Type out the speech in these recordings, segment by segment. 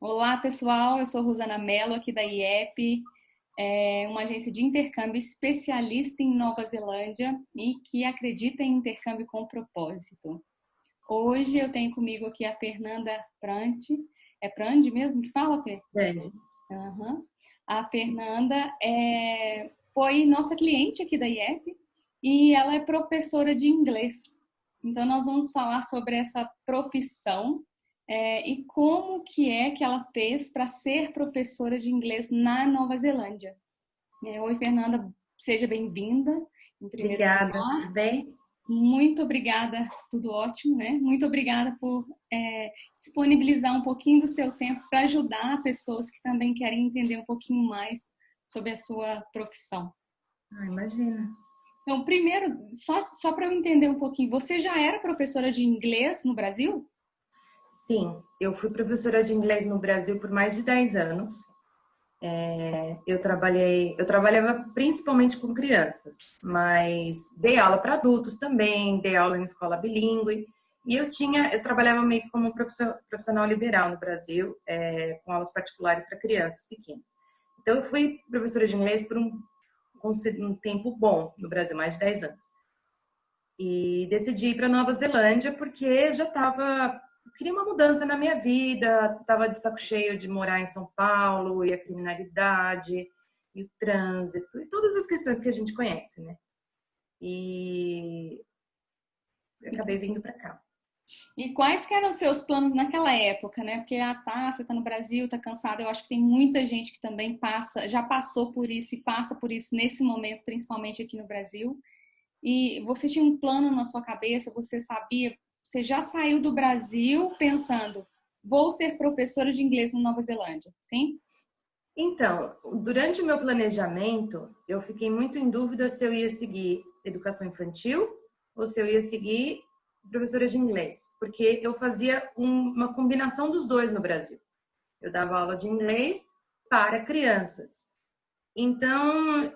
Olá, pessoal. Eu sou Rosana Mello, aqui da IEP, uma agência de intercâmbio especialista em Nova Zelândia e que acredita em intercâmbio com propósito. Hoje eu tenho comigo aqui a Fernanda Prandi. É Prandi mesmo que fala, Fê? Grande. Uhum. A Fernanda foi nossa cliente aqui da IEP e ela é professora de inglês. Então, nós vamos falar sobre essa profissão e como que é que ela fez para ser professora de inglês na Nova Zelândia. Oi, Fernanda, seja bem-vinda, em primeiro Obrigada, tudo lugar. bem? Muito obrigada, tudo ótimo, né? Muito obrigada por disponibilizar um pouquinho do seu tempo para ajudar pessoas que também querem entender um pouquinho mais sobre a sua profissão. Imagina. Então, primeiro, só para eu entender um pouquinho, você já era professora de inglês no Brasil? Sim, eu fui professora de inglês no Brasil por mais de 10 anos. Eu trabalhava principalmente com crianças, mas dei aula para adultos também, dei aula em escola bilíngue. E eu trabalhava meio que como profissional liberal no Brasil, com aulas particulares para crianças pequenas. Então, eu fui professora de inglês por um tempo bom no Brasil, mais de 10 anos. E decidi ir para Nova Zelândia porque queria uma mudança na minha vida, estava de saco cheio de morar em São Paulo e a criminalidade e o trânsito e todas as questões que a gente conhece, né? E eu acabei vindo para cá. E quais que eram os seus planos naquela época, né? Porque você tá no Brasil, tá cansada. Eu acho que tem muita gente que também já passou por isso e passa por isso nesse momento, principalmente aqui no Brasil. E você tinha um plano na sua cabeça, você sabia, você já saiu do Brasil pensando, vou ser professora de inglês na Nova Zelândia, sim? Então, durante o meu planejamento, eu fiquei muito em dúvida se eu ia seguir educação infantil ou se eu ia seguir professora de inglês, porque eu fazia uma combinação dos dois no Brasil. Eu dava aula de inglês para crianças. Então,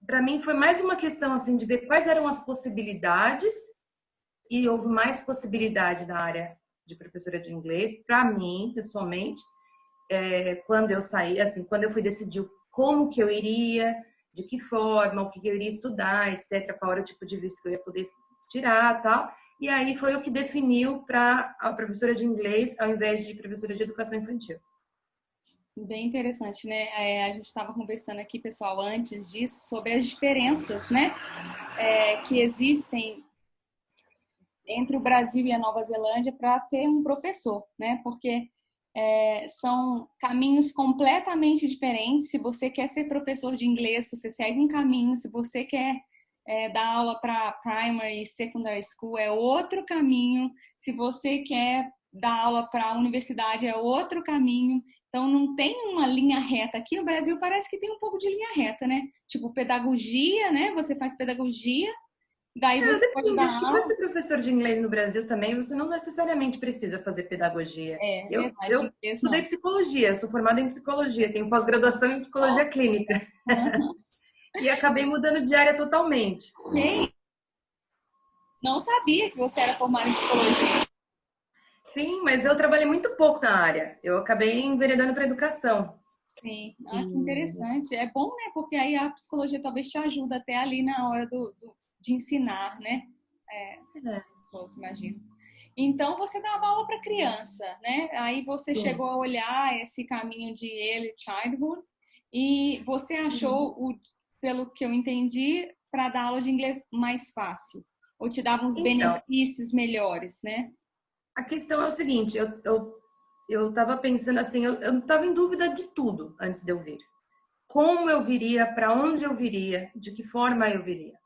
para mim foi mais uma questão assim de ver quais eram as possibilidades e houve mais possibilidade na área de professora de inglês para mim, pessoalmente, quando eu saí, assim, quando eu fui decidir como que eu iria, de que forma, o que eu iria estudar, etc, qual era o tipo de visto que eu ia poder tirar, tal. E aí foi o que definiu para a professora de inglês ao invés de professora de educação infantil. Bem interessante, né? A gente estava conversando aqui, pessoal, antes disso, sobre as diferenças, né? Que existem entre o Brasil e a Nova Zelândia para ser um professor, né? Porque são caminhos completamente diferentes. Se você quer ser professor de inglês, você segue um caminho. Se você quer dar aula para primary e secondary school, é outro caminho. Se você quer dar aula para a universidade, é outro caminho. Então, não tem uma linha reta. Aqui no Brasil parece que tem um pouco de linha reta, né? Tipo, pedagogia, né? Você faz pedagogia, daí você pode Depende, dar acho que para aula. ser professor de inglês no Brasil também, você não necessariamente precisa fazer pedagogia. É verdade, Eu inglês estudei não. psicologia, sou formada em psicologia, tenho pós-graduação em psicologia clínica e acabei mudando de área totalmente. Ok. Não sabia que você era formada em psicologia. Sim, mas eu trabalhei muito pouco na área. Eu acabei enveredando para educação. Sim, que E interessante. É bom, né? Porque aí a psicologia talvez te ajuda até ali na hora de ensinar, né? é, As pessoas, imagino. Então, você dava aula para criança, né? Aí você sim. chegou a olhar esse caminho de early childhood e você achou, pelo que eu entendi, para dar aula de inglês mais fácil. Ou te dava uns Então, benefícios melhores, né? a questão é o seguinte, eu estava pensando assim, eu estava em dúvida de tudo antes de eu vir. Como eu viria, para onde eu viria, de que forma eu viria.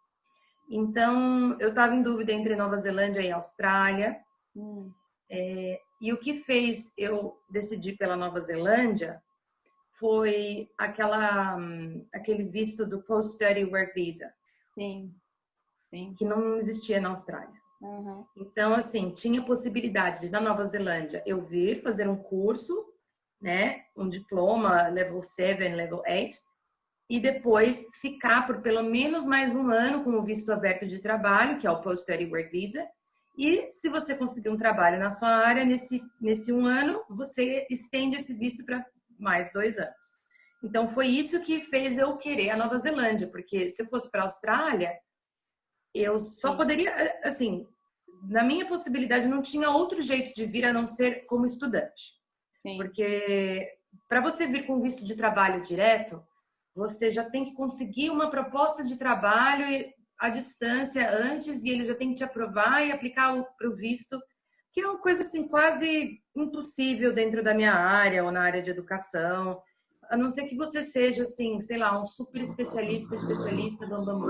Então, eu estava em dúvida entre Nova Zelândia e Austrália. Hum, E o que fez eu decidir pela Nova Zelândia foi aquele visto do Post-Study Work Visa, sim, sim. que não existia na Austrália. Uhum. Então, assim, tinha possibilidade de, na Nova Zelândia, eu vir fazer um curso, né, um diploma, level 7, level 8, e depois ficar por pelo menos mais um ano com o visto aberto de trabalho, que é o Post-Study Work Visa, E se você conseguir um trabalho na sua área nesse 1 ano, você estende esse visto para mais 2 anos. Então foi isso que fez eu querer a Nova Zelândia, porque se eu fosse para a Austrália, eu só poderia, assim, na minha possibilidade não tinha outro jeito de vir a não ser como estudante. Sim. Porque para você vir com visto de trabalho direto, você já tem que conseguir uma proposta de trabalho à distância antes e ele já tem que te aprovar e aplicar para o visto, que é uma coisa assim quase impossível dentro da minha área ou na área de educação, a não ser que você seja assim, sei lá, um super especialista, bambambam,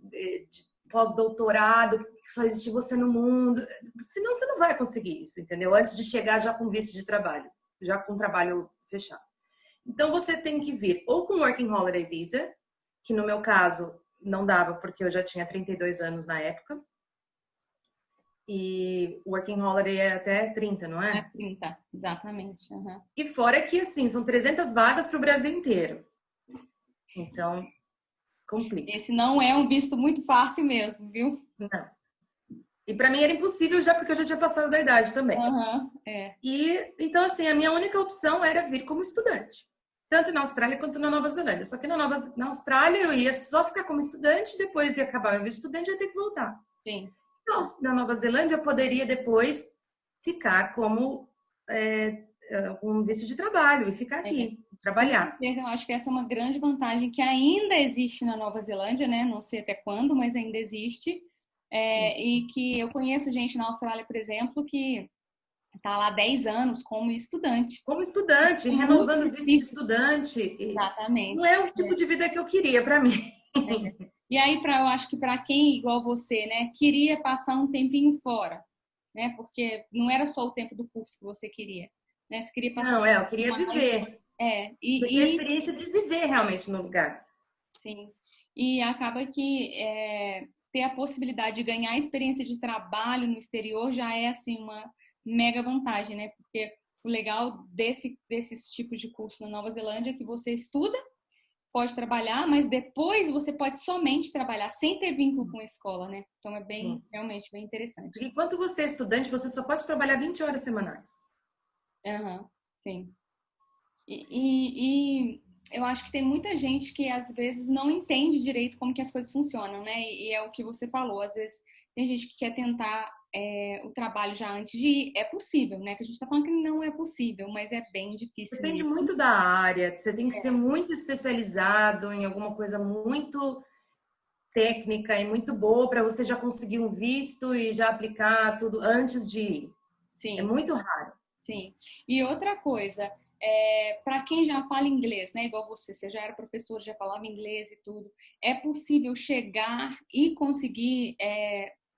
de pós-doutorado, que só existe você no mundo. Senão você não vai conseguir isso, entendeu? Antes de chegar já com visto de trabalho, já com trabalho fechado. Então você tem que vir ou com Working Holiday Visa, que no meu caso não dava porque eu já tinha 32 anos na época. E Working Holiday é até 30, não é? É 30, exatamente. Uhum. E fora que, assim, são 300 vagas para o Brasil inteiro. Então, complica. Esse não é um visto muito fácil mesmo, viu? Não. E para mim era impossível já porque eu já tinha passado da idade também. Uhum, E então, assim, a minha única opção era vir como estudante. Tanto na Austrália quanto na Nova Zelândia. Só que na Austrália eu ia só ficar como estudante, depois ia acabar meu visto de estudante e ia ter que voltar. Sim. Na Nova Zelândia eu poderia depois ficar como um visto de trabalho e ficar aqui, trabalhar. Eu acho que essa é uma grande vantagem que ainda existe na Nova Zelândia, né? Não sei até quando, mas ainda existe. E que eu conheço gente na Austrália, por exemplo, que está lá 10 anos como estudante. Como estudante, renovando o visto de estudante. Exatamente. Não é o tipo de vida que eu queria para mim. E aí, eu acho que para quem, igual você, né, queria passar um tempinho fora, né? Porque não era só o tempo do curso que você queria, né? Você queria passar. Não, eu queria viver. Eu queria a experiência de viver realmente no lugar. Sim. E acaba que ter a possibilidade de ganhar experiência de trabalho no exterior já é assim uma mega vantagem, né? Porque o legal desses tipos de curso na Nova Zelândia é que você estuda, pode trabalhar, mas depois você pode somente trabalhar sem ter vínculo com a escola, né? Então é realmente bem interessante. Porque enquanto você é estudante, você só pode trabalhar 20 horas semanais. Sim. E eu acho que tem muita gente que às vezes não entende direito como que as coisas funcionam, né? E é o que você falou, às vezes tem gente que quer tentar o trabalho já antes de ir. É possível, né? Que a gente tá falando que não é possível, mas é bem difícil. Depende muito da área, você tem que ser muito especializado em alguma coisa muito técnica e muito boa para você já conseguir um visto e já aplicar tudo antes de ir. Sim. É muito raro. Sim. E outra coisa, para quem já fala inglês, né, igual você já era professor, já falava inglês e tudo, é possível chegar e conseguir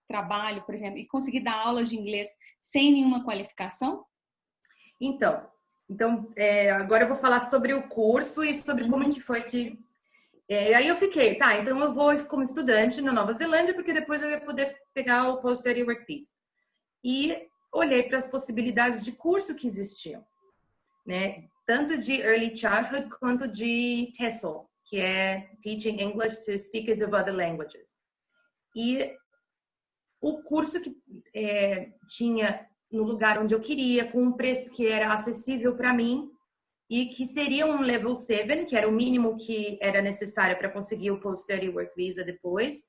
trabalho, por exemplo, e conseguir dar aula de inglês sem nenhuma qualificação? Então agora eu vou falar sobre o curso e sobre como que foi que... aí eu fiquei, tá, então eu vou como estudante na Nova Zelândia, porque depois eu ia poder pegar o Post-Study Work Visa. E olhei para as possibilidades de curso que existiam, né? Tanto de Early Childhood quanto de TESOL, que é Teaching English to Speakers of Other Languages. E o curso que tinha no lugar onde eu queria, com um preço que era acessível para mim e que seria um Level 7, que era o mínimo que era necessário para conseguir o Post-Study Work Visa depois,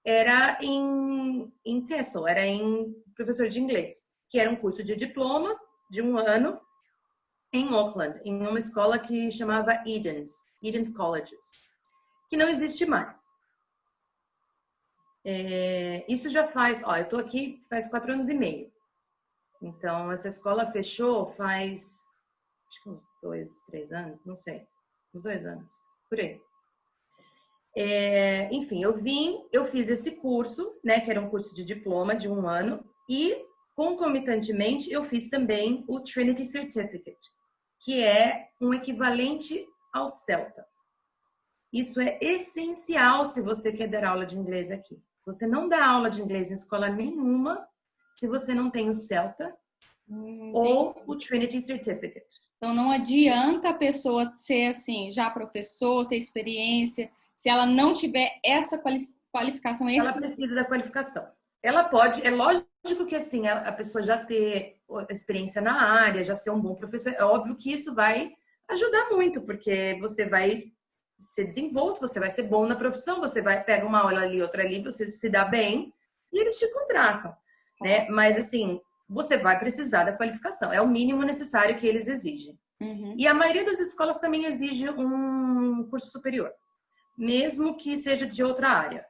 era em TESOL, era em professor de inglês, que era um curso de diploma de 1 ano em Auckland, em uma escola que chamava Eden's Colleges, que não existe mais. Isso já faz, eu tô aqui faz 4 anos e meio. Então, essa escola fechou faz, acho que uns 2, 3 anos, não sei, uns 2 anos, por aí. Enfim, eu fiz esse curso, né, que era um curso de diploma de 1 ano, e concomitantemente eu fiz também o Trinity Certificate, que é um equivalente ao CELTA. Isso é essencial se você quer dar aula de inglês aqui. Você não dá aula de inglês em escola nenhuma se você não tem o CELTA ou o Trinity Certificate. Então não adianta a pessoa ser assim, já professor, ter experiência, se ela não tiver essa qualificação. Ela precisa da qualificação. Ela pode, é lógico que assim, a pessoa já ter experiência na área, já ser um bom professor, é óbvio que isso vai ajudar muito, porque você vai ser desenvolto, você vai ser bom na profissão, você vai pegar uma aula ali, outra ali, você se dá bem e eles te contratam, né? Mas assim, você vai precisar da qualificação, é o mínimo necessário que eles exigem. Uhum. E a maioria das escolas também exige um curso superior, mesmo que seja de outra área.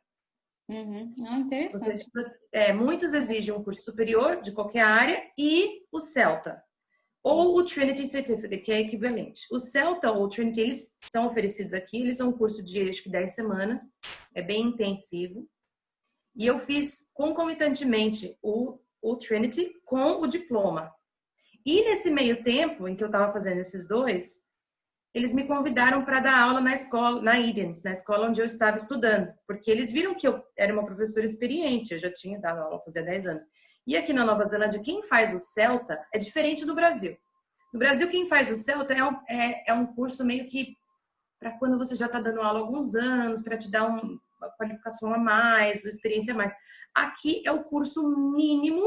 Uhum. Ah, interessante. Muitos exigem um curso superior de qualquer área e o CELTA, ou o Trinity Certificate, que é equivalente. O CELTA ou o Trinity, eles são oferecidos aqui, eles são um curso de acho que 10 semanas, é bem intensivo. E eu fiz concomitantemente o Trinity com o diploma. E nesse meio tempo em que eu estava fazendo esses dois, eles me convidaram para dar aula na escola, na Edens, na escola onde eu estava estudando, porque eles viram que eu era uma professora experiente, eu já tinha dado aula fazia 10 anos. E aqui na Nova Zelândia, quem faz o CELTA é diferente do Brasil. No Brasil, quem faz o CELTA é um curso meio que para quando você já está dando aula há alguns anos, para te dar uma qualificação a mais, uma experiência a mais. Aqui é o curso mínimo,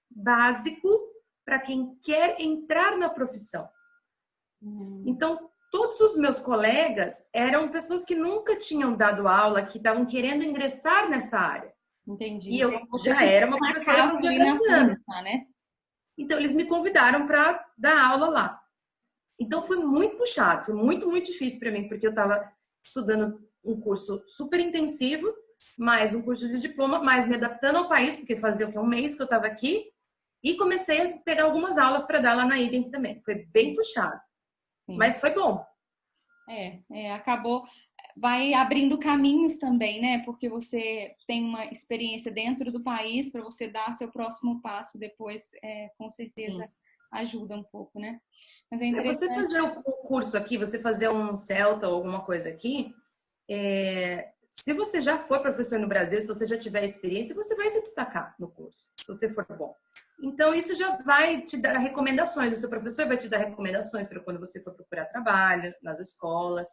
básico, para quem quer entrar na profissão. Então, todos os meus colegas eram pessoas que nunca tinham dado aula, que estavam querendo ingressar nessa área. Entendi. E eu Então, você já era uma professora com 10 anos. Né? Então, eles me convidaram para dar aula lá. Então, foi muito puxado, foi muito, muito difícil para mim, porque eu estava estudando um curso super intensivo, mais um curso de diploma, mais me adaptando ao país, porque fazia um mês que eu estava aqui, e comecei a pegar algumas aulas para dar lá na Ident também. Foi bem puxado. Sim. Mas foi bom. Acabou, vai abrindo caminhos também, né? Porque você tem uma experiência dentro do país para você dar seu próximo passo depois, com certeza. Sim. Ajuda um pouco, né? Mas é interessante. Você fazer o curso aqui, você fazer um CELTA ou alguma coisa aqui, se você já for professor no Brasil, se você já tiver experiência, você vai se destacar no curso, se você for bom. Então, isso já vai te dar recomendações. O seu professor vai te dar recomendações para quando você for procurar trabalho nas escolas.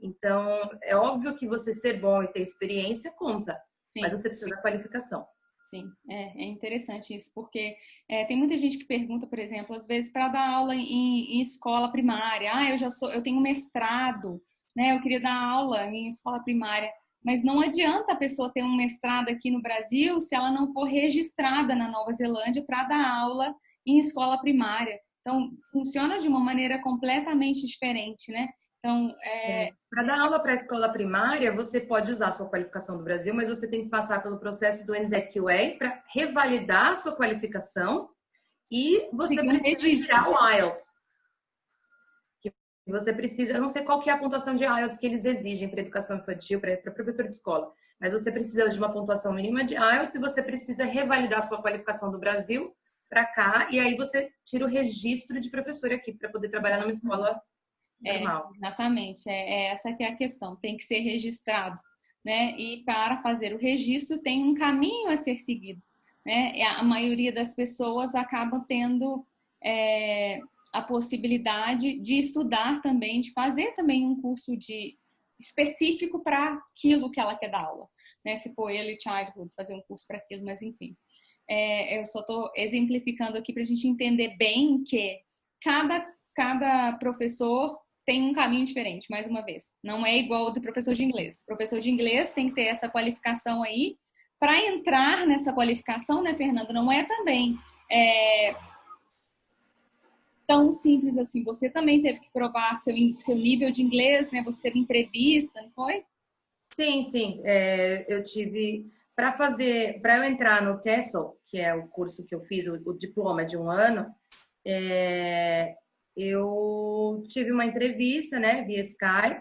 Então, é óbvio que você ser bom e ter experiência conta, sim, mas você precisa da qualificação. Sim, é interessante isso, porque tem muita gente que pergunta, por exemplo, às vezes para dar aula em escola primária, eu tenho mestrado, né? Eu queria dar aula em escola primária. Mas não adianta a pessoa ter um mestrado aqui no Brasil se ela não for registrada na Nova Zelândia para dar aula em escola primária. Então, funciona de uma maneira completamente diferente, né? Então, para dar aula para a escola primária, você pode usar a sua qualificação do Brasil, mas você tem que passar pelo processo do NZQA para revalidar a sua qualificação e você precisa tirar o IELTS. Você precisa, eu não sei qual que é a pontuação de IELTS que eles exigem para educação infantil, para professor de escola, mas você precisa de uma pontuação mínima de IELTS e você precisa revalidar a sua qualificação do Brasil para cá, e aí você tira o registro de professor aqui para poder trabalhar numa escola normal. Exatamente, essa que é a questão, tem que ser registrado, né? E para fazer o registro tem um caminho a ser seguido, né? A maioria das pessoas acabam tendo a possibilidade de estudar também, de fazer também um curso específico para aquilo que ela quer dar aula, né? Se for Early Childhood, fazer um curso para aquilo, mas enfim. Eu só estou exemplificando aqui para a gente entender bem que cada professor tem um caminho diferente, mais uma vez. Não é igual ao do professor de inglês. O professor de inglês tem que ter essa qualificação aí. Para entrar nessa qualificação, né, Fernanda, não é também tão simples assim. Você também teve que provar seu nível de inglês, né? Você teve entrevista, não foi? Sim. Eu tive... Para eu entrar no TESOL, que é o curso que eu fiz, o diploma de 1 ano, eu tive uma entrevista, né, via Skype,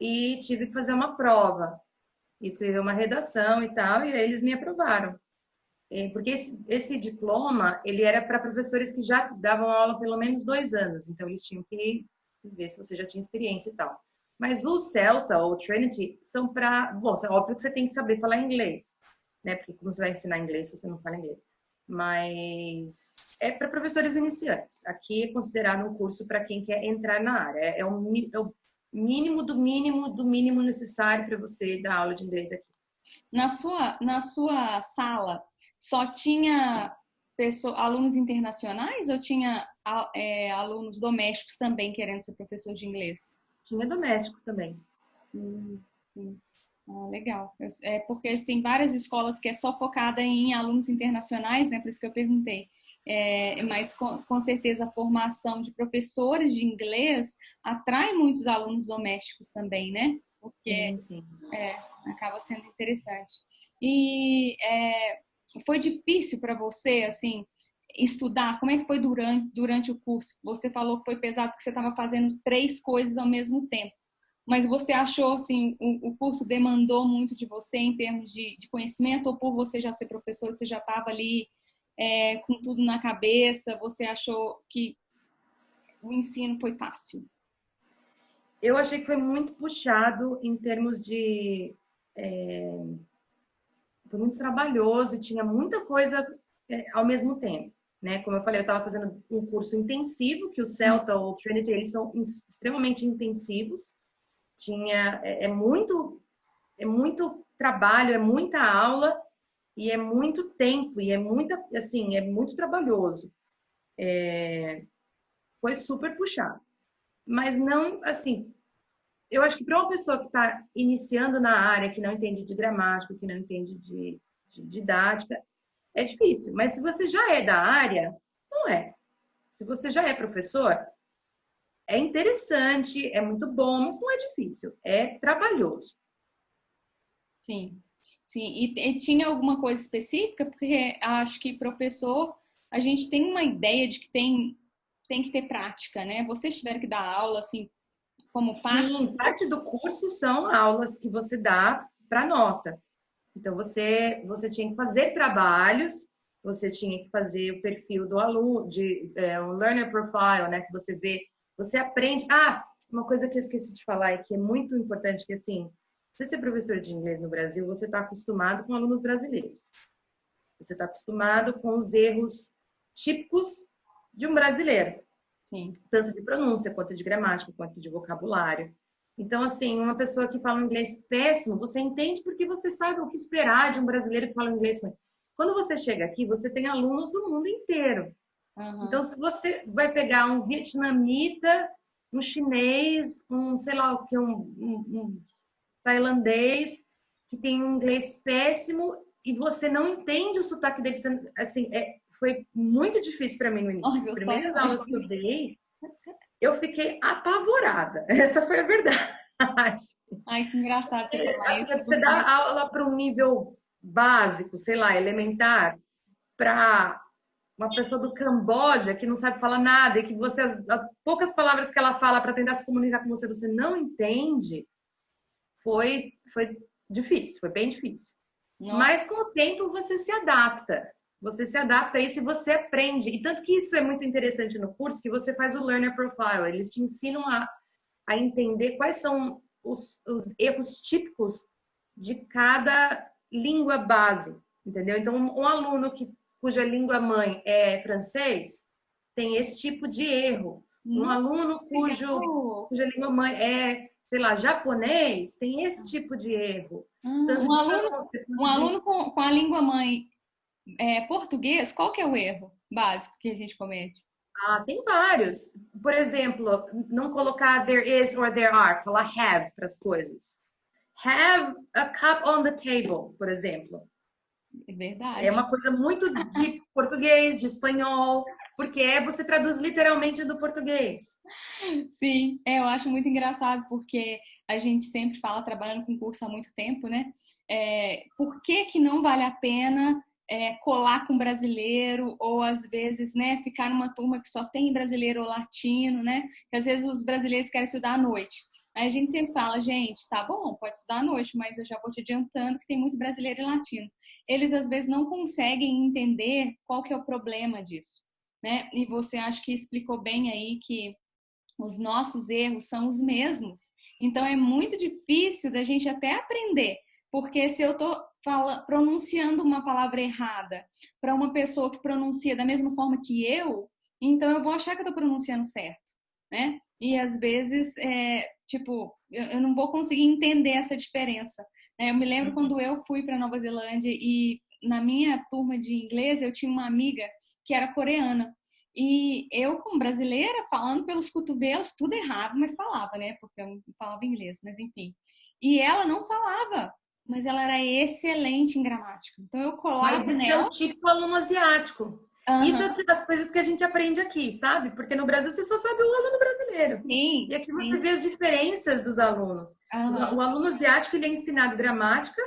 e tive que fazer uma prova, escrever uma redação e tal, e aí eles me aprovaram. Porque esse diploma, ele era para professores que já davam aula há pelo menos 2 anos, então eles tinham que ver se você já tinha experiência e tal. Mas o CELTA ou o Trinity são para... Bom, é óbvio que você tem que saber falar inglês, né? Porque como você vai ensinar inglês se você não fala inglês? Mas é para professores iniciantes. Aqui é considerado um curso para quem quer entrar na área. É o mínimo do mínimo do mínimo necessário para você dar aula de inglês aqui. Na sua sala, só tinha alunos internacionais ou tinha alunos domésticos também querendo ser professor de inglês? Tinha domésticos também. Sim. Ah, legal. É porque tem várias escolas que é só focada em alunos internacionais, né? Por isso que eu perguntei. Mas com certeza a formação de professores de inglês atrai muitos alunos domésticos também, né? Porque Sim. acaba sendo interessante. E foi difícil para você, assim, estudar? Como é que foi durante o curso? Você falou que foi pesado porque você estava fazendo 3 coisas ao mesmo tempo. Mas você achou, assim, o curso demandou muito de você em termos de conhecimento? Ou por você já ser professor, você já estava ali com tudo na cabeça? Você achou que o ensino foi fácil? Eu achei que foi muito puxado em termos de... Foi muito trabalhoso e tinha muita coisa ao mesmo tempo. Né? Como eu falei, eu estava fazendo um curso intensivo, que o Celta ou o Trinity, eles são extremamente intensivos. É muito trabalho, é muita aula e é muito tempo e é muito trabalhoso. Foi super puxado. Mas não, assim, eu acho que para uma pessoa que está iniciando na área, que não entende de gramática, que não entende de didática, é difícil. Mas se você já é da área, não é. Se você já é professor, é interessante, é muito bom, mas não é difícil, é trabalhoso. Sim, sim. E tinha alguma coisa específica? Porque acho que professor, a gente tem uma ideia de que tem que ter prática, né? Vocês tiveram que dar aula, assim, como parte? Sim, parte do curso são aulas que você dá para nota. Então, você tinha que fazer trabalhos, você tinha que fazer o perfil do aluno, um learner profile, né? Que você vê, você aprende. Ah, uma coisa que eu esqueci de falar e que é muito importante, que assim, você ser professor de inglês no Brasil, você está acostumado com alunos brasileiros. Você está acostumado com os erros típicos de um brasileiro, Sim. tanto de pronúncia, quanto de gramática, quanto de vocabulário. Então, assim, uma pessoa que fala um inglês péssimo, você entende porque você sabe o que esperar de um brasileiro que fala inglês. Quando você chega aqui, você tem alunos do mundo inteiro. Então, se você vai pegar um vietnamita, um chinês, sei lá o que, um tailandês, que tem um inglês péssimo e você não entende o sotaque dele, assim, foi muito difícil para mim no início. As primeiras aulas que eu dei, eu fiquei apavorada. Essa foi a verdade. Ai, que engraçado você falar Assim, isso. você dá aula para um nível básico, sei lá, elementar, para uma pessoa do Camboja que não sabe falar nada e que você, as poucas palavras que ela fala para tentar se comunicar com você, você não entende, foi difícil, foi bem difícil. Nossa. Mas com o tempo você se adapta. Você se adapta a isso e você aprende. E tanto que isso é muito interessante no curso, que você faz o Learner Profile. Eles te ensinam a entender quais são os erros típicos de cada língua base, entendeu? Então, um aluno cuja língua mãe é francês tem esse tipo de erro. Um aluno cuja língua mãe é, sei lá, japonês tem esse tipo de erro. Tanto de pronúncia, um aluno com a língua mãe português, qual que é o erro básico que a gente comete? Tem vários. Por exemplo, não colocar there is or there are, falar have para as coisas. Have a cup on the table, por exemplo. É verdade. É uma coisa muito de português, de espanhol, porque você traduz literalmente do português. Sim, eu acho muito engraçado porque a gente sempre fala, trabalhando com curso há muito tempo, né? Por que que não vale a pena colar com brasileiro ou às vezes, né, ficar numa turma que só tem brasileiro ou latino, né? Que às vezes os brasileiros querem estudar à noite. Aí a gente sempre fala, gente, tá bom, pode estudar à noite, mas eu já vou te adiantando que tem muito brasileiro e latino. Eles às vezes não conseguem entender qual que é o problema disso, né? E você acha que explicou bem aí que os nossos erros são os mesmos. Então é muito difícil da gente até aprender, porque se eu estou pronunciando uma palavra errada para uma pessoa que pronuncia da mesma forma que eu, então eu vou achar que eu estou pronunciando certo, né? E às vezes, eu não vou conseguir entender essa diferença. Eu me lembro quando eu fui para Nova Zelândia e na minha turma de inglês, eu tinha uma amiga que era coreana. E eu, como brasileira, falando pelos cotovelos, tudo errado, mas falava, né? Porque eu não falava inglês, mas enfim. E ela não falava, mas ela era excelente em gramática. Então eu Mas colava isso é o nela. típico aluno asiático. Isso é Aham, uma das coisas que a gente aprende aqui, sabe? Porque no Brasil você só sabe o aluno brasileiro. sim, E aqui você sim. vê as diferenças dos alunos. O Aham, aluno asiático, ele é ensinado gramática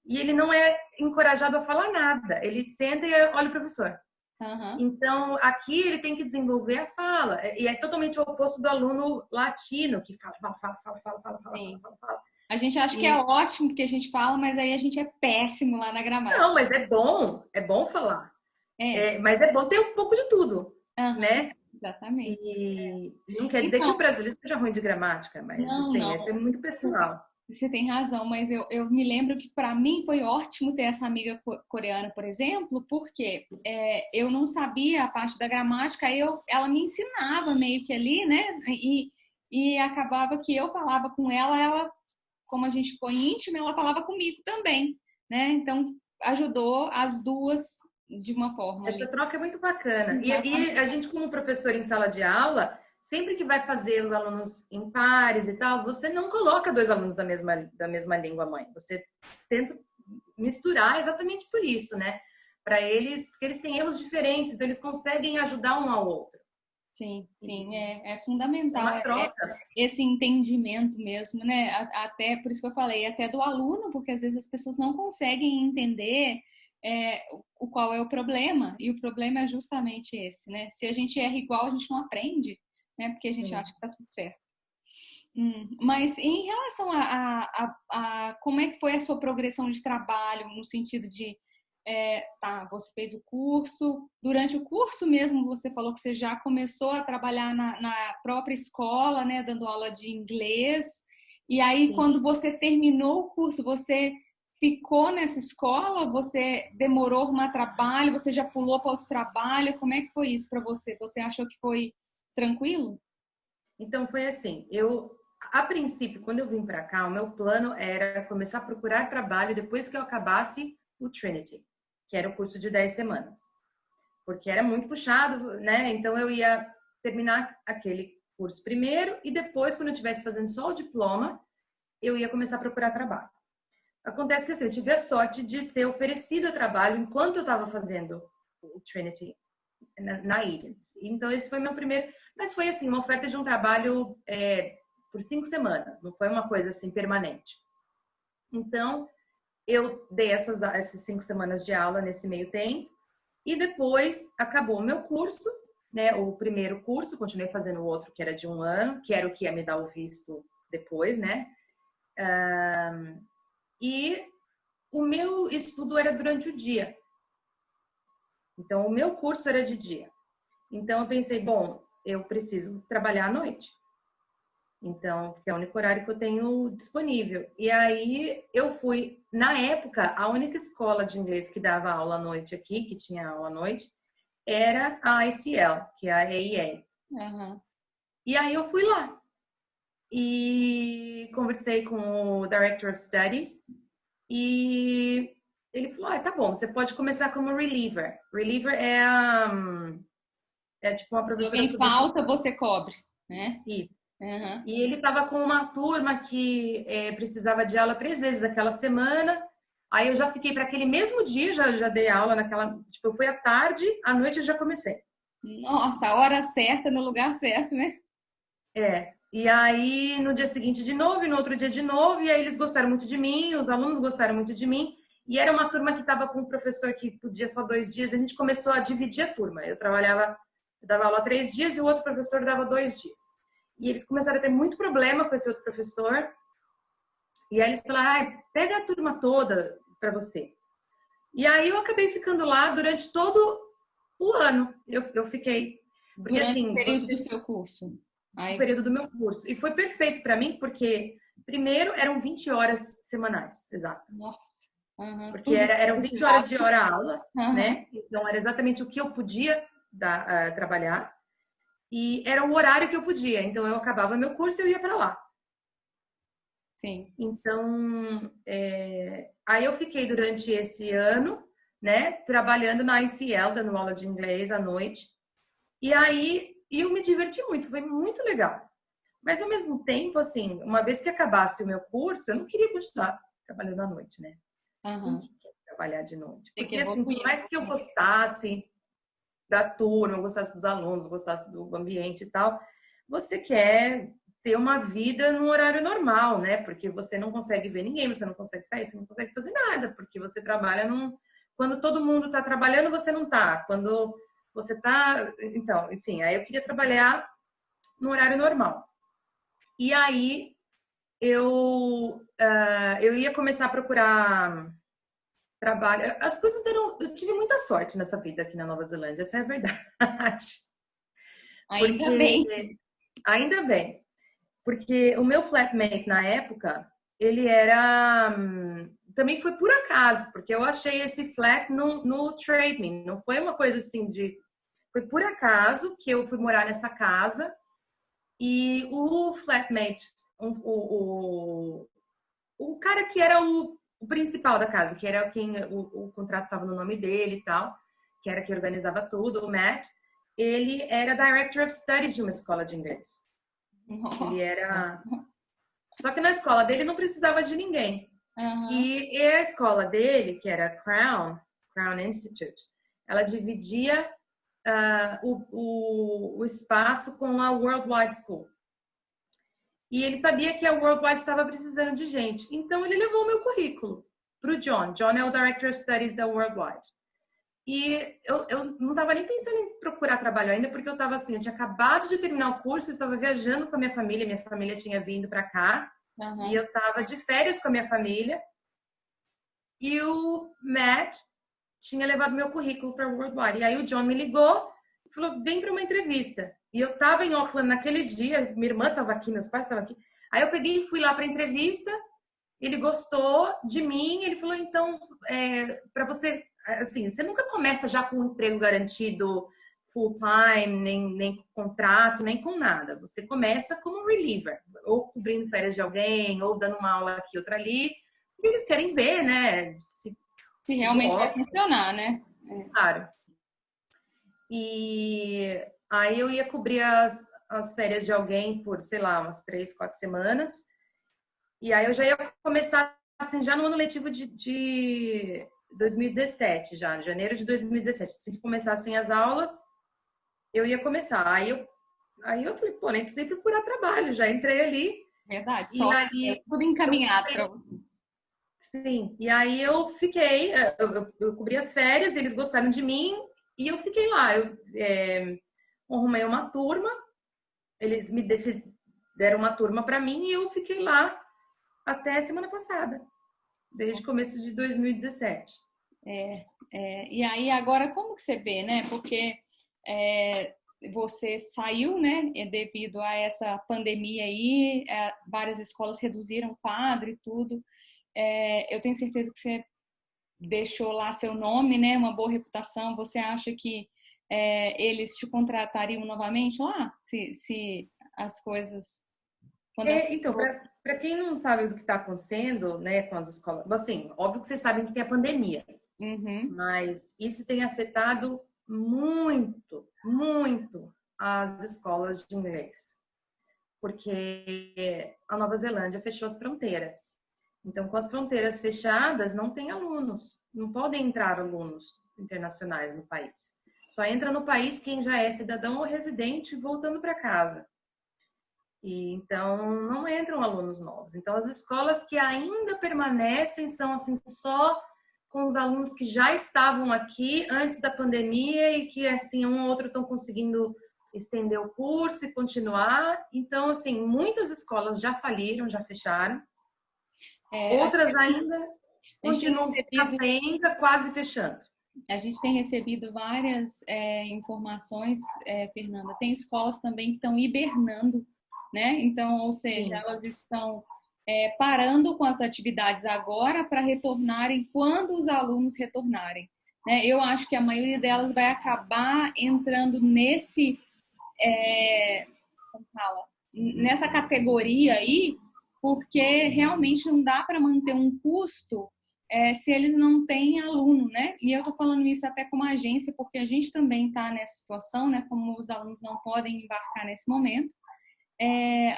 e ele não é encorajado a falar nada. Ele senta e olha o professor. aham. Então, aqui ele tem que desenvolver a fala. E é totalmente o oposto do aluno latino, que fala, fala, fala, fala, fala, fala, fala, fala, Sim. fala, fala. A gente acha que é E, ótimo porque a gente fala, mas aí a gente é péssimo lá na não, gramática. mas é bom falar. É, Mas é bom ter um pouco de tudo, aham, né? exatamente. E não quer dizer que o Então, brasileiro seja ruim de gramática, mas não, assim, isso é não. muito pessoal. Você tem razão, mas eu me lembro que para mim foi ótimo ter essa amiga coreana, por exemplo, porque eu não sabia a parte da gramática, aí ela me ensinava meio que ali, né? E acabava que eu falava com ela, como a gente ficou íntima, ela falava comigo também, né? Então ajudou as duas de uma forma Essa ali. troca é muito bacana. E Exatamente. a gente, como professor em sala de aula, sempre que vai fazer os alunos em pares e tal, você não coloca dois alunos da mesma língua mãe. Você tenta misturar exatamente por isso, né? Para eles, porque eles têm erros diferentes, então eles conseguem ajudar um ao outro. Sim, sim, E é é fundamental uma troca. esse entendimento mesmo, né? Até por isso que eu falei, até do aluno, porque às vezes as pessoas não conseguem entender o qual é o problema, e o problema é justamente esse, né? Se a gente erra igual, a gente não aprende, né? Porque a gente Sim. acha que tá tudo certo. Mas em relação a como é que foi a sua progressão de trabalho, no sentido de, tá, você fez o curso, durante o curso mesmo você falou que você já começou a trabalhar na própria escola, né, dando aula de inglês, e aí Sim. quando você terminou o curso, você ficou nessa escola, você demorou a arrumar trabalho, você já pulou para outro trabalho, como é que foi isso para você? Você achou que foi tranquilo? Então foi assim, a princípio, quando eu vim para cá, o meu plano era começar a procurar trabalho depois que eu acabasse o Trinity, que era o curso de 10 semanas. Porque era muito puxado, né? Então eu ia terminar aquele curso primeiro e depois, quando eu estivesse fazendo só o diploma, eu ia começar a procurar trabalho. Acontece que assim, eu tive a sorte de ser oferecida trabalho enquanto eu estava fazendo o Trinity na Ilhas. Então, esse foi meu primeiro. Mas foi assim, uma oferta de um trabalho por 5 semanas, não foi uma coisa assim permanente. Então, eu dei essas 5 semanas de aula nesse meio tempo, e depois acabou o meu curso, né? O primeiro curso, continuei fazendo o outro que era de 1 ano, que era o que ia me dar o visto depois, né? E o meu estudo era durante o dia. Então, o meu curso era de dia. Então, eu pensei, bom, eu preciso trabalhar à noite. Então, porque é o único horário que eu tenho disponível. E aí, eu fui, na época, a única escola de inglês que dava aula à noite aqui, que tinha aula à noite, era a ICL, que é a AEA. Aham. E aí, eu fui lá. E conversei com o Director of Studies. E ele falou, tá bom, você pode começar como reliever. Reliever é tipo uma Se professora alguém falta, substituta. você cobre, né? Isso. Uhum. E ele estava com uma turma que precisava de aula 3 vezes aquela semana. Aí eu já fiquei para aquele mesmo dia, já dei aula naquela. Tipo, eu fui à tarde, à noite eu já comecei. Nossa, a hora certa no lugar certo, né? E aí no dia seguinte de novo, e no outro dia de novo, e aí eles gostaram muito de mim, os alunos gostaram muito de mim. E era uma turma que estava com um professor que podia só 2 dias, e a gente começou a dividir a turma. Eu dava aula 3 dias e o outro professor dava 2 dias. E eles começaram a ter muito problema com esse outro professor. E aí eles falaram, pega a turma toda para você. E aí eu acabei ficando lá durante todo o ano. Eu fiquei, porque Durante o assim, período do seu curso. o Aí, período do meu curso. E foi perfeito para mim, porque primeiro eram 20 horas semanais, exatas. nossa, uhum. Porque Tudo que eram 20 horas precisava. de hora aula, Uhum. né? Então era exatamente o que eu podia trabalhar. E era o horário que eu podia. Então eu acabava meu curso e eu ia para lá. Sim. Então, aí eu fiquei durante esse ano, né? Trabalhando na ICL, dando aula de inglês à noite. E aí eu me diverti muito, foi muito legal. Mas ao mesmo tempo, assim, uma vez que acabasse o meu curso, eu não queria continuar trabalhando à noite, né? Quem que quer trabalhar de noite? Tem que Porque assim, por evoluir. mais que eu gostasse da turma, eu gostasse dos alunos, eu gostasse do ambiente e tal, você quer ter uma vida no horário normal, né? Porque você não consegue ver ninguém, você não consegue sair, você não consegue fazer nada, porque você trabalha num... Quando todo mundo está trabalhando, você não está. Quando você está... Então, enfim, aí eu queria trabalhar no horário normal. E aí eu ia começar a procurar trabalho. As coisas deram... Eu tive muita sorte nessa vida aqui na Nova Zelândia, essa é a verdade. Ainda bem. Porque... Ainda bem. Porque o meu flatmate na época, ele era... Também foi por acaso, porque eu achei esse flat no Trade Me. Não foi uma coisa assim de... Foi por acaso que eu fui morar nessa casa e o flatmate, o cara que era o principal da casa, que era quem o contrato estava no nome dele e tal, que era quem organizava tudo, o Matt, ele era Director of Studies de uma escola de inglês. Ele Nossa. era... Só que na escola dele não precisava de ninguém. Uhum. E a escola dele, que era Crown Institute, ela dividia o espaço com a Worldwide School. E ele sabia que a Worldwide estava precisando de gente. Então, ele levou o meu currículo para o John. John é o Director of Studies da Worldwide. E eu não estava nem pensando em procurar trabalho ainda, porque eu estava assim, eu tinha acabado de terminar o curso, eu estava viajando com a minha família tinha vindo para cá, e Uhum. eu estava de férias com a minha família, e o Matt tinha levado meu currículo para a Worldwide. E aí o John me ligou e falou, vem para uma entrevista. E eu estava em Auckland naquele dia, minha irmã estava aqui, meus pais estavam aqui. Aí eu peguei e fui lá para a entrevista, ele gostou de mim, ele falou, então, para você, assim, você nunca começa já com um emprego garantido full time, nem com contrato, nem com nada. Você começa como reliever, ou cobrindo férias de alguém, ou dando uma aula aqui, outra ali. E eles querem ver, né, Se se realmente vai gosta, funcionar, né? claro. E aí eu ia cobrir as férias de alguém por, sei lá, umas 3, 4 semanas. E aí eu já ia começar, assim, já no ano letivo de 2017, já, em janeiro de 2017. Se começassem as aulas, eu ia começar. Aí eu falei, pô, nem precisei procurar trabalho, já entrei ali. Verdade, E só ali tudo eu encaminhado para você. sim, e aí eu fiquei, eu cobri as férias, eles gostaram de mim e eu fiquei lá. Eu arrumei uma turma, eles deram uma turma para mim e eu fiquei lá até semana passada, desde começo de 2017. E aí agora como que você vê, né? Porque é, você saiu, né? Devido a essa pandemia aí, várias escolas reduziram o quadro e tudo. Eu tenho certeza que você deixou lá seu nome, né? Uma boa reputação. Você acha que eles te contratariam novamente lá? Se as coisas... Quando as... Então, para quem não sabe do que está acontecendo, né, com as escolas, assim, óbvio que vocês sabem que tem a pandemia, Uhum. mas isso tem afetado muito, muito as escolas de inglês, porque a Nova Zelândia fechou as fronteiras. Então, com as fronteiras fechadas, não tem alunos, não podem entrar alunos internacionais no país. Só entra no país quem já é cidadão ou residente voltando para casa. E então não entram alunos novos. Então as escolas que ainda permanecem são assim só com os alunos que já estavam aqui antes da pandemia e que assim um ou outro estão conseguindo estender o curso e continuar. Então assim, muitas escolas já faliram, já fecharam. Outras ainda A gente tem continuam recebido capenga, quase fechando. A gente tem recebido várias informações, Fernanda. Tem escolas também que estão hibernando, né? Então, ou seja, Sim. elas estão parando com as atividades agora para retornarem quando os alunos retornarem. Né? Eu acho que a maioria delas vai acabar entrando como fala, nessa categoria aí, porque realmente não dá para manter um custo se eles não têm aluno, né? E eu estou falando isso até como agência, porque a gente também está nessa situação, né? Como os alunos não podem embarcar nesse momento,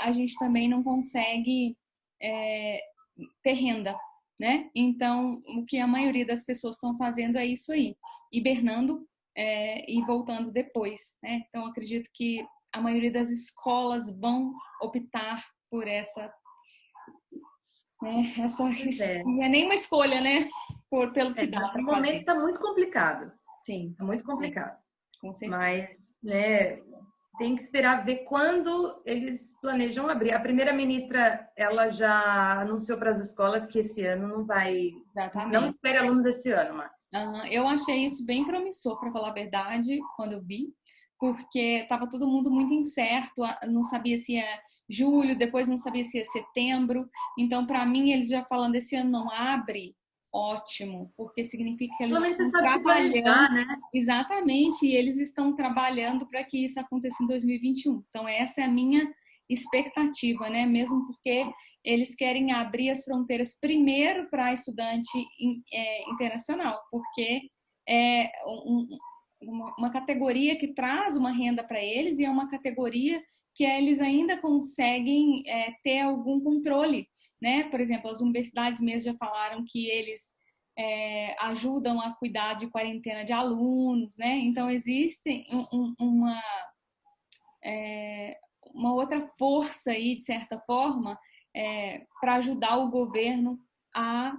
a gente também não consegue ter renda, né? Então, o que a maioria das pessoas estão fazendo é isso aí, hibernando e voltando depois, né? Então, acredito que a maioria das escolas vão optar por essa, né? Não é nem uma escolha, né? Pelo que dá para fazer. No momento está muito complicado. Sim. Está muito complicado. Com certeza. Mas, né, tem que esperar ver quando eles planejam abrir. A primeira-ministra, ela já anunciou para as escolas que esse ano não vai... Exatamente. Não espere alunos esse ano mais. Eu achei isso bem promissor, para falar a verdade, quando eu vi, porque estava todo mundo muito incerto, não sabia se ia julho, depois não sabia se ia setembro. Então, para mim, eles já falando esse ano não abre, ótimo, porque significa que eles estão trabalhando, né? Exatamente, e eles estão trabalhando para que isso aconteça em 2021. Então, essa é a minha expectativa, né? Mesmo porque eles querem abrir as fronteiras primeiro para estudante internacional, porque é uma categoria que traz uma renda para eles e é uma categoria que eles ainda conseguem ter algum controle, né? Por exemplo, as universidades mesmo já falaram que eles ajudam a cuidar de quarentena de alunos, né? Então, existe uma outra força aí, de certa forma, para ajudar o governo a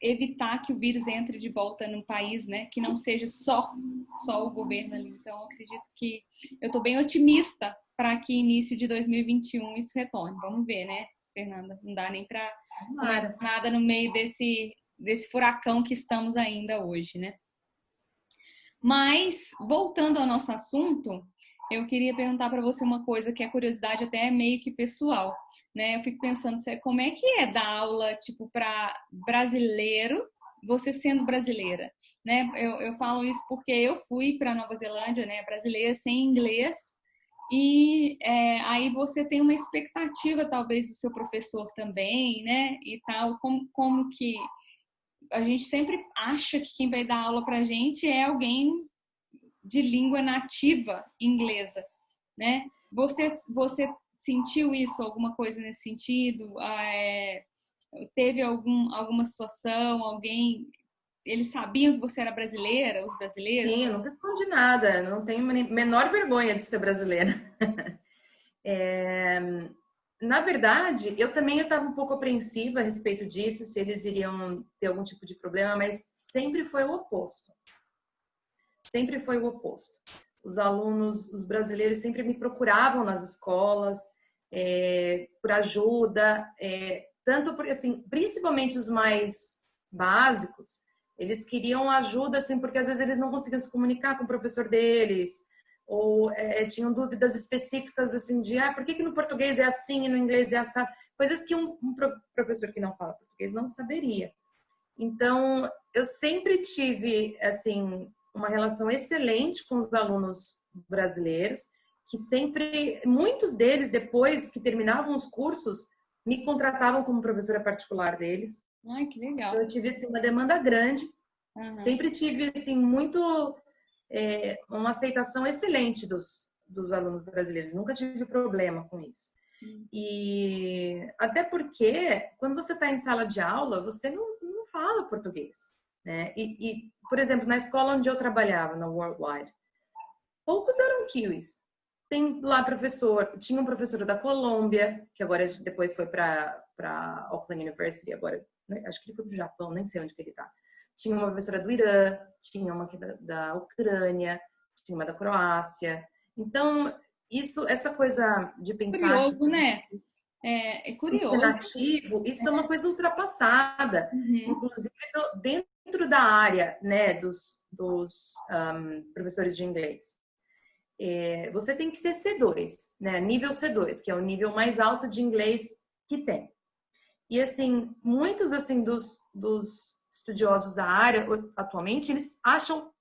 evitar que o vírus entre de volta no país, né? Que não seja só o governo ali. Então, acredito que eu estou bem otimista para que início de 2021 isso retorne. Vamos ver, né, Fernanda? Não dá nem para nada no meio desse furacão que estamos ainda hoje, né? Mas, voltando ao nosso assunto, eu queria perguntar para você uma coisa que é curiosidade até meio que pessoal, né? Eu fico pensando, como é que é dar aula, tipo, para brasileiro, você sendo brasileira, né? Eu falo isso porque eu fui para Nova Zelândia, né? Brasileira sem inglês, e aí você tem uma expectativa, talvez, do seu professor também, né? E tal, como que a gente sempre acha que quem vai dar aula pra gente é alguém de língua nativa inglesa, né? Você sentiu isso, alguma coisa nesse sentido? Teve alguma situação, alguém... Eles sabiam que você era brasileira, os brasileiros? Sim, eu nunca escondi nada, não tenho menor vergonha de ser brasileira. Na verdade, eu também estava um pouco apreensiva a respeito disso, se eles iriam ter algum tipo de problema, mas sempre foi o oposto. Sempre foi o oposto. Os alunos, os brasileiros sempre me procuravam nas escolas por ajuda, tanto porque, assim, principalmente os mais básicos, eles queriam ajuda, assim, porque às vezes eles não conseguiam se comunicar com o professor deles, ou tinham dúvidas específicas, assim, de por que no português é assim e no inglês é assim, coisas que um professor que não fala português não saberia. Então, eu sempre tive, assim, uma relação excelente com os alunos brasileiros, que sempre, muitos deles, depois que terminavam os cursos, me contratavam como professora particular deles. Ai, que legal. Eu tive, assim, uma demanda grande. Uhum. Sempre tive, assim, uma aceitação excelente dos alunos brasileiros. Nunca tive problema com isso. E até porque, quando você está em sala de aula, você não fala português, né? E, por exemplo, na escola onde eu trabalhava, na Worldwide, poucos eram kiwis. Tem lá tinha um professor da Colômbia, que agora depois foi para Auckland University, agora, né? Acho que ele foi para o Japão, nem sei onde que ele está. Tinha uma professora do Irã, tinha uma aqui da Ucrânia, tinha uma da Croácia. Então, essa coisa de pensar... Curioso, né? É curioso. Nativo, isso é uma coisa ultrapassada. Uhum. Inclusive, dentro da área, né, dos professores de inglês. Você tem que ser C2, né? Nível C2, que é o nível mais alto de inglês que tem. E, assim, muitos, assim, dos estudiosos da área, atualmente, eles acham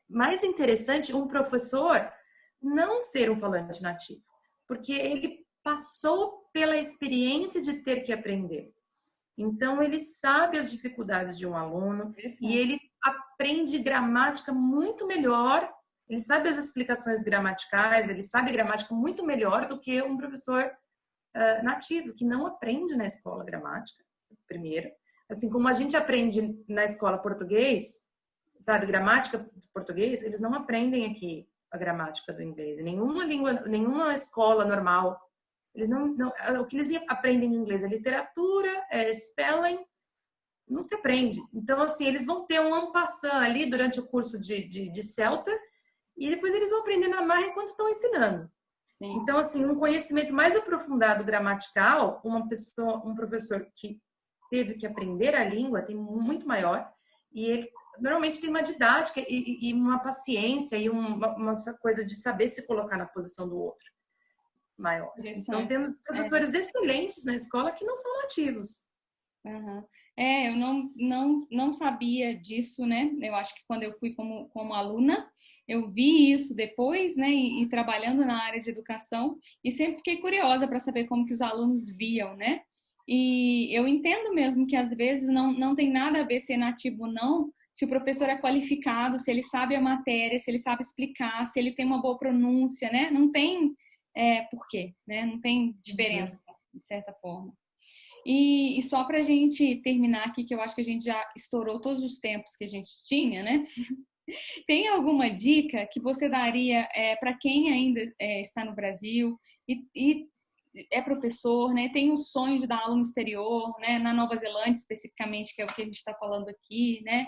mais interessante um professor não ser um falante nativo, porque ele passou pela experiência de ter que aprender. Então, ele sabe as dificuldades de um aluno e ele aprende gramática muito melhor. Ele sabe as explicações gramaticais, ele sabe gramática muito melhor do que um professor nativo, que não aprende na escola gramática, primeiro. Assim como a gente aprende na escola português, sabe, gramática do português, eles não aprendem aqui a gramática do inglês. Nenhuma língua, nenhuma escola normal. Eles não, o que eles aprendem em inglês é literatura, é spelling, não se aprende. Então, assim, eles vão ter um en passant ali durante o curso de Celta e depois eles vão aprender na marra enquanto estão ensinando. Sim. Então, assim, um conhecimento mais aprofundado gramatical, um professor que teve que aprender a língua tem muito maior e ele normalmente tem uma didática e uma paciência e uma coisa de saber se colocar na posição do outro maior. Então, temos professores excelentes na escola que não são nativos. Uhum. Eu não sabia disso, né? Eu acho que quando eu fui como aluna, eu vi isso depois, né? E trabalhando na área de educação, e sempre fiquei curiosa para saber como que os alunos viam, né? E eu entendo mesmo que às vezes não tem nada a ver ser nativo ou não, se o professor é qualificado, se ele sabe a matéria, se ele sabe explicar, se ele tem uma boa pronúncia, né? Não tem porquê, né? Não tem diferença, de certa forma. E só para a gente terminar aqui, que eu acho que a gente já estourou todos os tempos que a gente tinha, né? Tem alguma dica que você daria para quem ainda está no Brasil e é professor, né? Tem o sonho de dar aula no exterior, né? Na Nova Zelândia especificamente, que é o que a gente está falando aqui, né?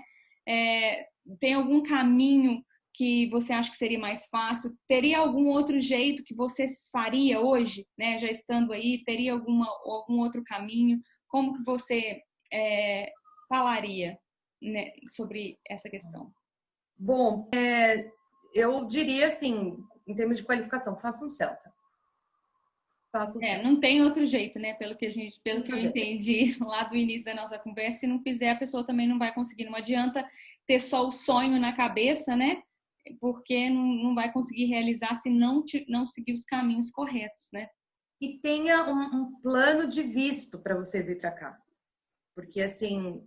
Tem algum caminho que você acha que seria mais fácil? Teria algum outro jeito que você faria hoje, né? Já estando aí, teria algum outro caminho? Como que você falaria, né, sobre essa questão? Bom, eu diria assim, em termos de qualificação, faça um Celta. Não tem outro jeito, né? Pelo que eu entendi lá do início da nossa conversa, se não fizer, a pessoa também não vai conseguir. Não adianta ter só o sonho na cabeça, né? Porque não vai conseguir realizar se não seguir os caminhos corretos, né? E tenha um plano de visto para você vir para cá. Porque assim,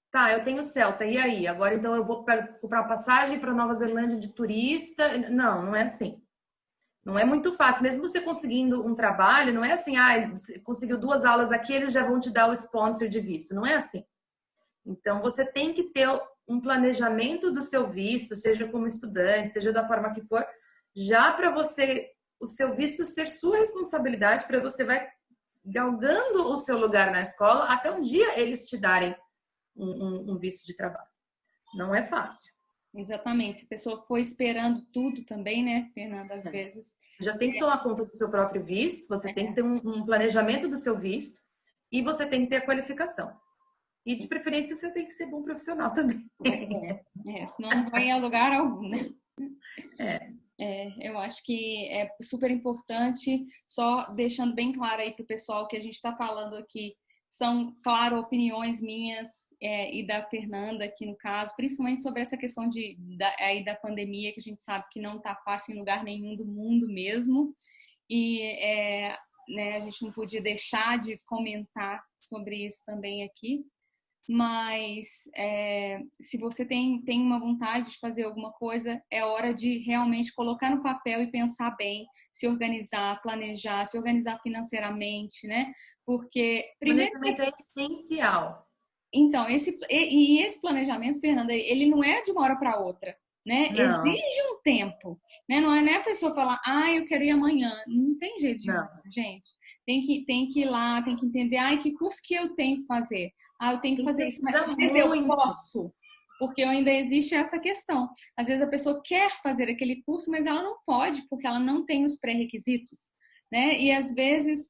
tá, eu tenho Celta, e aí? Agora então eu vou comprar passagem para Nova Zelândia de turista? Não é assim. Não é muito fácil. Mesmo você conseguindo um trabalho, não é assim, você conseguiu 2 aulas aqui, eles já vão te dar o sponsor de visto. Não é assim. Então, você tem que ter um planejamento do seu visto, seja como estudante, seja da forma que for, já para o seu visto ser sua responsabilidade, para você vai galgando o seu lugar na escola até um dia eles te darem um visto de trabalho. Não é fácil. Exatamente. Se a pessoa for esperando tudo também, né, Fernanda, às vezes... Já tem que tomar conta do seu próprio visto, você tem que ter um planejamento do seu visto e você tem que ter a qualificação. E, de preferência, você tem que ser bom profissional também. Senão não vai a lugar algum, né? Eu acho que é super importante, só deixando bem claro aí para o pessoal que a gente está falando aqui, são, claro, opiniões minhas e da Fernanda aqui no caso, principalmente sobre essa questão da pandemia, que a gente sabe que não está fácil em lugar nenhum do mundo mesmo, e né, a gente não podia deixar de comentar sobre isso também aqui. Mas se você tem uma vontade de fazer alguma coisa, é hora de realmente colocar no papel e pensar bem, se organizar, planejar, se organizar financeiramente, né? Porque primeiro planejamento é essencial. Então, esse planejamento, Fernanda, ele não é de uma hora para outra, né? Não. Exige um tempo, né? Não é a pessoa falar, eu quero ir amanhã. Não tem jeito de ir amanhã, gente. Tem que ir lá, tem que entender, que curso que eu tenho que fazer? Eu tenho que fazer isso, mas eu posso, porque ainda existe essa questão. Às vezes a pessoa quer fazer aquele curso, mas ela não pode, porque ela não tem os pré-requisitos, né? E às vezes,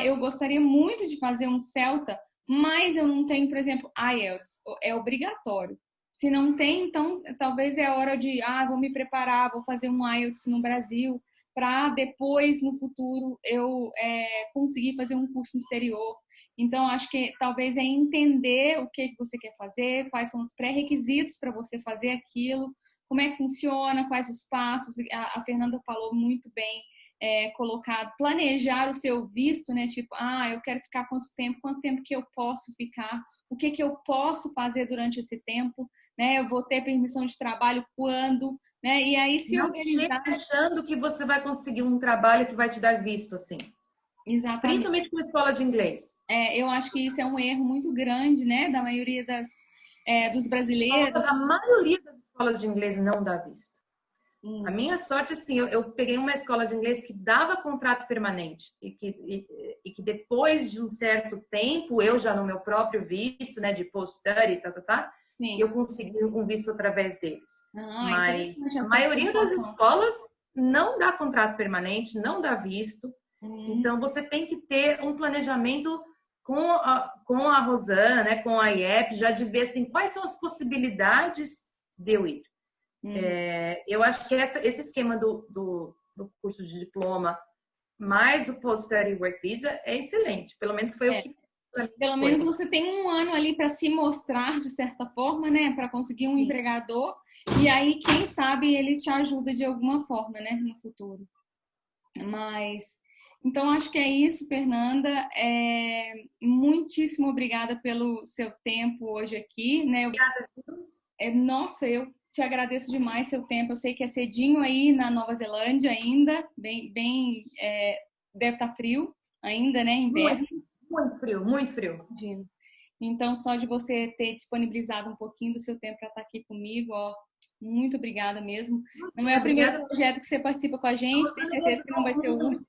eu gostaria muito de fazer um Celta, mas eu não tenho, por exemplo, IELTS, é obrigatório. Se não tem, então talvez é a hora de, vou me preparar, vou fazer um IELTS no Brasil, para depois, no futuro, eu conseguir fazer um curso no exterior. Então, acho que talvez é entender o que você quer fazer, quais são os pré-requisitos para você fazer aquilo, como é que funciona, quais os passos. A Fernanda falou muito bem colocado, planejar o seu visto, né? Tipo, eu quero ficar quanto tempo que eu posso ficar, o que que eu posso fazer durante esse tempo, né? Eu vou ter permissão de trabalho quando, né? E aí se Não organizar. chega achando que você vai conseguir um trabalho que vai te dar visto, assim. Exatamente. Principalmente com uma escola de inglês. Eu acho que isso é um erro muito grande, né? Da maioria dos brasileiros. A maioria das escolas de inglês não dá visto. A Hum. minha sorte, assim, eu peguei uma escola de inglês que dava contrato permanente e que depois de um certo tempo, eu já no meu próprio visto, né, de post-study, Sim. eu consegui um visto através deles. Mas Interessante a essa maioria das informação. escolas não dá contrato permanente, não dá visto. Então, você tem que ter um planejamento com a Rosana, né, com a IEP, já de ver assim, quais são as possibilidades de eu ir. Eu acho que esse esquema do curso de diploma mais o Post-Study Work Visa é excelente. Pelo menos foi o que Pelo menos você tem um ano ali para se mostrar de certa forma, né? Para conseguir um empregador. E aí, quem sabe, ele te ajuda de alguma forma, né? No futuro. Mas, então, acho que é isso, Fernanda. Muitíssimo obrigada pelo seu tempo hoje aqui, né? Nossa, eu te agradeço demais seu tempo. Eu sei que é cedinho aí na Nova Zelândia ainda, deve estar frio ainda, né? Inverno. Muito frio, muito frio. Então, só de você ter disponibilizado um pouquinho do seu tempo para estar aqui comigo, ó, muito obrigada mesmo. Não é o primeiro projeto que você participa com a gente, tenho certeza que não vai ser o único.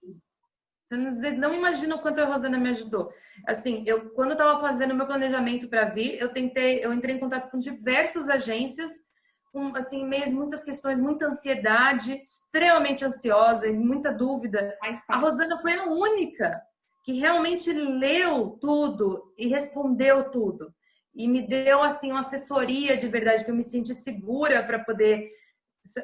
Você não imagina o quanto a Rosana me ajudou. Assim, quando eu estava fazendo o meu planejamento para vir, eu entrei em contato com diversas agências, com assim, muitas questões, muita ansiedade, extremamente ansiosa e muita dúvida. A Rosana foi a única que realmente leu tudo e respondeu tudo. E me deu assim uma assessoria de verdade, que eu me senti segura para poder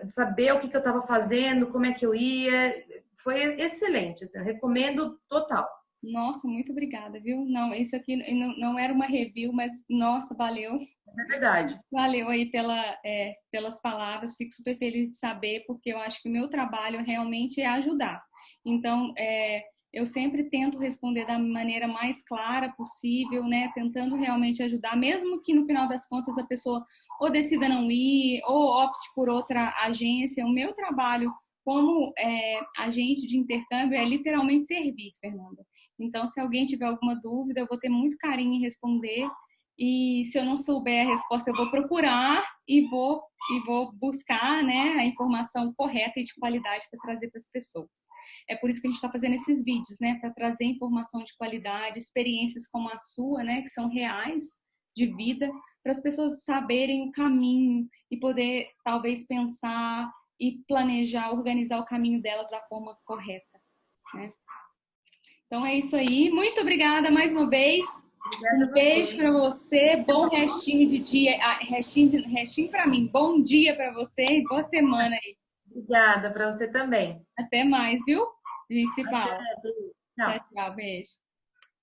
saber o que eu estava fazendo, como é que eu ia. Foi excelente, assim, eu recomendo total. Nossa, muito obrigada, viu? Não, isso aqui não era uma review, mas nossa, valeu. É verdade. Valeu aí pelas palavras, fico super feliz de saber, porque eu acho que o meu trabalho realmente é ajudar. Então, eu sempre tento responder da maneira mais clara possível, né? Tentando realmente ajudar, mesmo que no final das contas a pessoa ou decida não ir, ou opte por outra agência. O meu trabalho como agente de intercâmbio é literalmente servir, Fernanda. Então, se alguém tiver alguma dúvida, eu vou ter muito carinho em responder. E se eu não souber a resposta, eu vou procurar e vou buscar, né, a informação correta e de qualidade para trazer para as pessoas. É por isso que a gente está fazendo esses vídeos, né, para trazer informação de qualidade, experiências como a sua, né, que são reais de vida, para as pessoas saberem o caminho e poder talvez pensar e planejar, organizar o caminho delas da forma correta, né? Então é isso aí. Muito obrigada mais uma vez. Um beijo para você. Bom restinho de dia. Restinho para mim. Bom dia para você e boa semana aí. Obrigada para você também. Até mais, viu? A gente se fala. Tchau. Tchau, beijo.